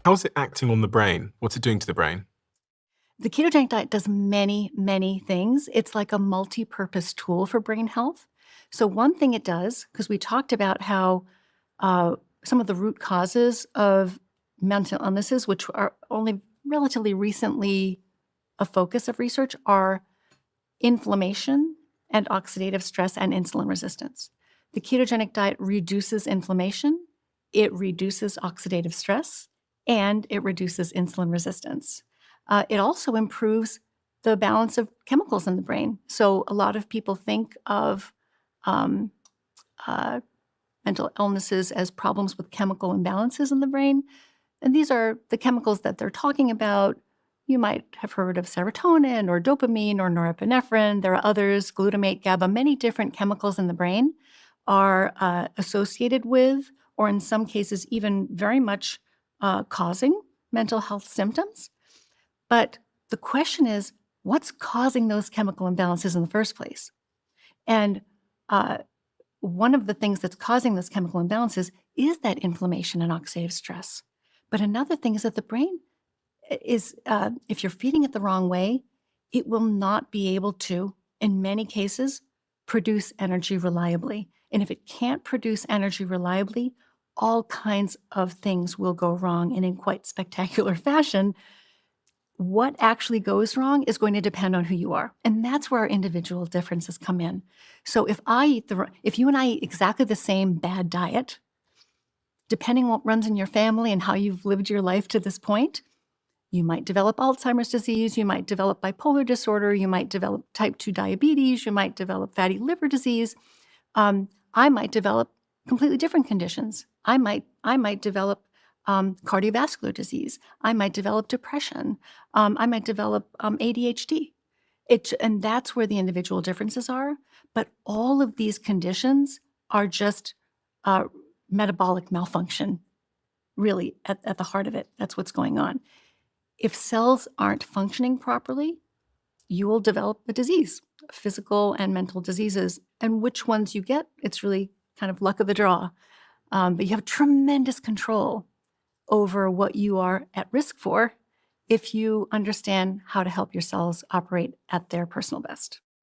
How's it acting on the brain? What's it doing to the brain? The ketogenic diet does many, many things. It's like a multi-purpose tool for brain health. So one thing it does, because we talked about how some of the root causes of mental illnesses, which are only relatively recently a focus of research, are inflammation and oxidative stress and insulin resistance. The ketogenic diet reduces inflammation, it reduces oxidative stress, and it reduces insulin resistance. It also improves the balance of chemicals in the brain. So a lot of people think of um, uh, mental illnesses as problems with chemical imbalances in the brain. And these are the chemicals that they're talking about. You might have heard of serotonin or dopamine or norepinephrine. There are others, glutamate, GABA. Many different chemicals in the brain are associated with, or in some cases, even very much causing mental health symptoms. But the question is, what's causing those chemical imbalances in the first place? And one of the things that's causing those chemical imbalances is that inflammation and oxidative stress. But another thing is that the brain is, if you're feeding it the wrong way, it will not be able to, in many cases, produce energy reliably. And if it can't produce energy reliably, all kinds of things will go wrong, and in quite spectacular fashion. What actually goes wrong is going to depend on who you are. And that's where our individual differences come in. So if you and I eat exactly the same bad diet, depending on what runs in your family and how you've lived your life to this point, you might develop Alzheimer's disease, you might develop bipolar disorder, you might develop type 2 diabetes, you might develop fatty liver disease. I might develop completely different conditions. I might develop cardiovascular disease. I might develop depression. I might develop ADHD. And that's where the individual differences are. But all of these conditions are just metabolic malfunction, really, at the heart of it. That's what's going on. If cells aren't functioning properly, you will develop a disease, physical and mental diseases. And which ones you get, it's really kind of luck of the draw. But you have tremendous control over what you are at risk for if you understand how to help your cells operate at their personal best.